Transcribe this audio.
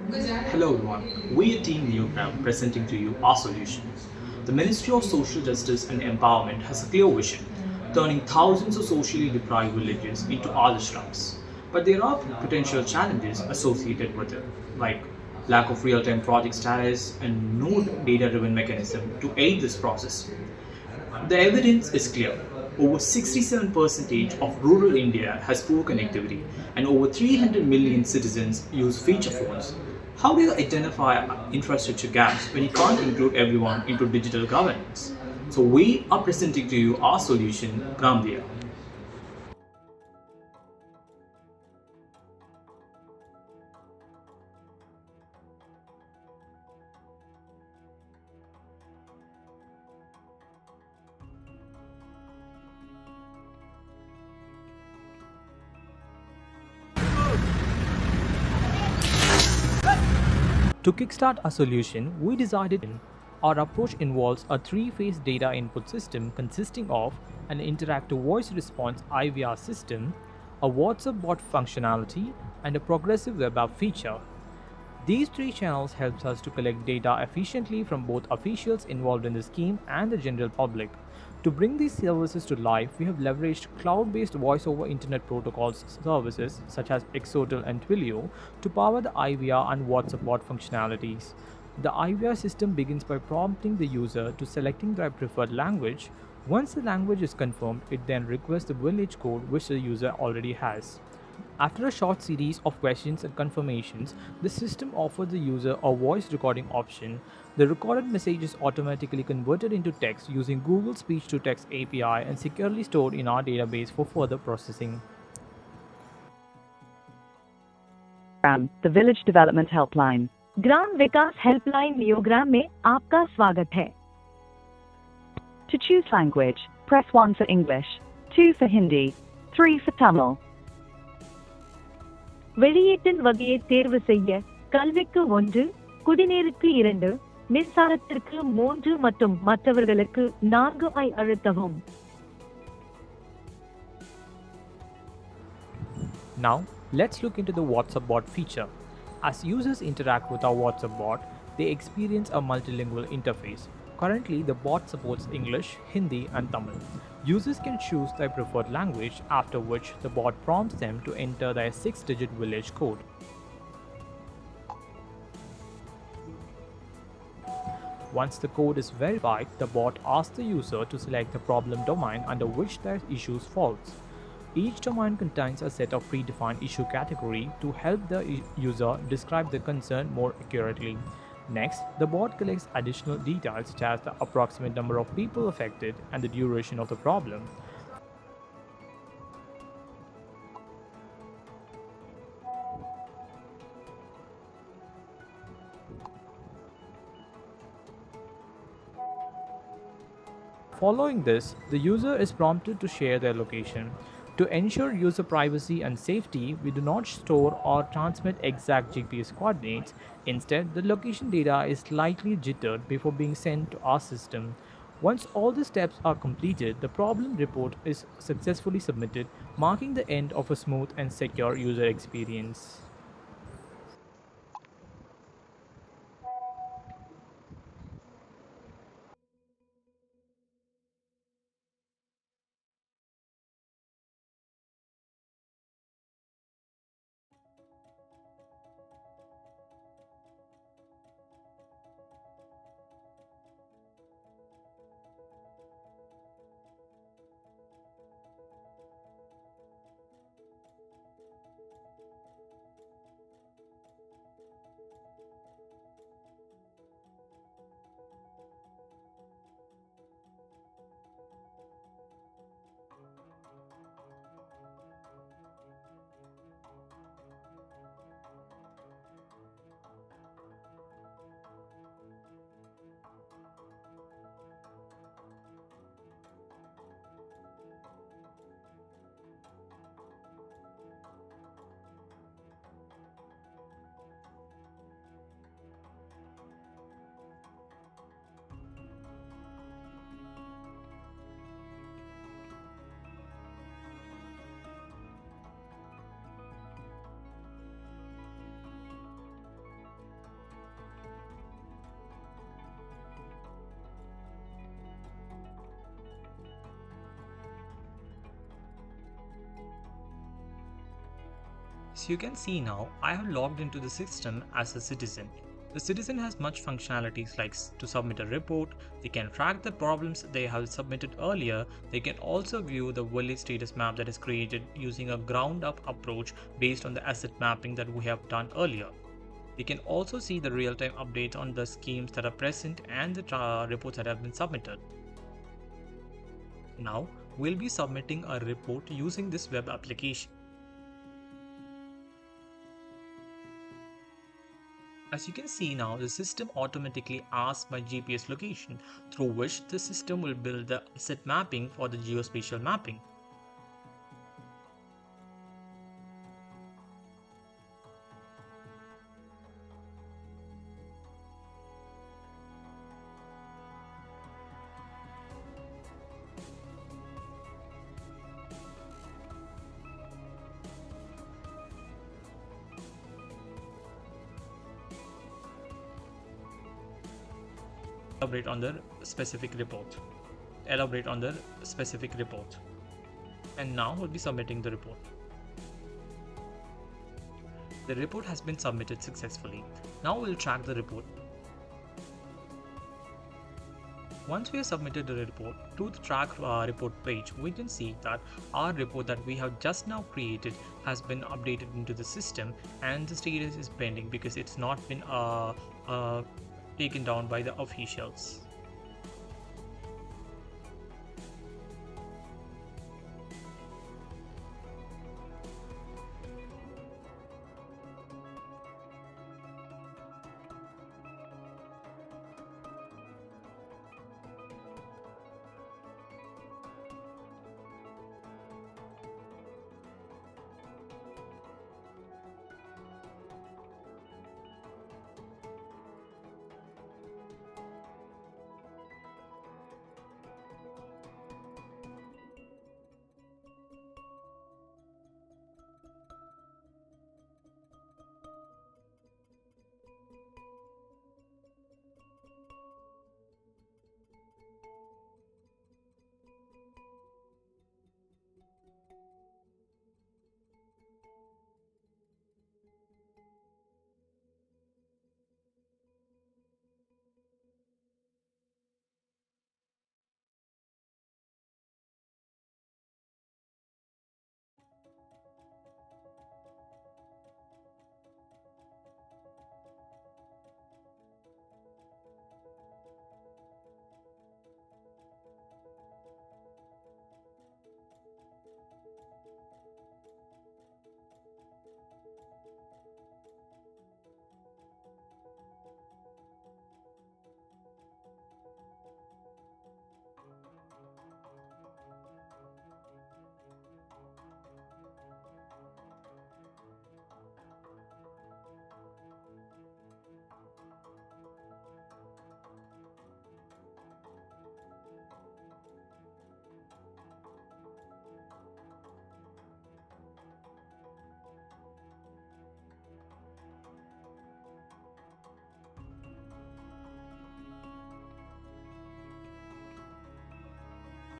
Hello everyone, we are Team NEOGRAM presenting to you our solution. The Ministry of Social Justice and Empowerment has a clear vision, turning thousands of socially deprived villages into ashrams. But there are potential challenges associated with it, like lack of real-time project status and no data-driven mechanism to aid this process. The evidence is clear. Over 67% of rural India has poor connectivity, and over 300 million citizens use feature phones. How do you identify infrastructure gaps when you can't include everyone into digital governance? So, we are presenting to you our solution, GRAM-DIYA. To kickstart our solution, we decided our approach involves a three-phase data input system consisting of an interactive voice response IVR system, a WhatsApp bot functionality, and a progressive web app feature. These three channels helps us to collect data efficiently from both officials involved in the scheme and the general public. To bring these services to life, we have leveraged cloud-based voice-over internet protocols services such as Exotel and Twilio to power the IVR and WhatsApp bot functionalities. The IVR system begins by prompting the user to selecting their preferred language. Once the language is confirmed, it then requests the village code which the user already has. After a short series of questions and confirmations, the system offers the user a voice recording option. The recorded message is automatically converted into text using Google Speech-to-Text API and securely stored in our database for further processing. GRAM, the Village Development Helpline. ग्राम विकास helpline नियोग्राम में आपका स्वागत है. To choose language, press 1 for English, 2 for Hindi, 3 for Tamil. வெளியீட்டின் வகையை தேர்வு செய்ய கல்விக்கு 1, குடிநீருக்கு 2, மின்சாரத்திற்கு 3 மற்றும் மற்றவர்களுக்கு 4 ஐ அழுத்தவும். Now, let's look into the WhatsApp bot feature. As users interact with our WhatsApp bot, they experience a multilingual interface. Currently, the bot supports English, Hindi, and Tamil. Users can choose their preferred language, after which the bot prompts them to enter their 6-digit village code. Once the code is verified, the bot asks the user to select the problem domain under which their issue falls. Each domain contains a set of predefined issue category to help the user describe the concern more accurately. Next, the bot collects additional details such as the approximate number of people affected and the duration of the problem. Following this, the user is prompted to share their location. To ensure user privacy and safety, we do not store or transmit exact GPS coordinates. Instead, the location data is slightly jittered before being sent to our system. Once all the steps are completed, the problem report is successfully submitted, marking the end of a smooth and secure user experience. So you can see now I have logged into the system as a citizen. The citizen has much functionalities like to submit a report, they can track the problems they have submitted earlier, they can also view the village status map that is created using a ground up approach based on the asset mapping that we have done earlier. They can also see the real-time updates on the schemes that are present and the reports that have been submitted. Now we'll be submitting a report using this web application. As you can see now, the system automatically asks my GPS location, through which the system will build the asset mapping for the geospatial mapping. Elaborate on the specific report. Elaborate on the specific report. And now we'll be submitting the report. The report has been submitted successfully. Now we'll track the report. Once we have submitted the report to the track report page, we can see that our report that we have just now created has been updated into the system, and the status is pending because it's not been taken down by the officials.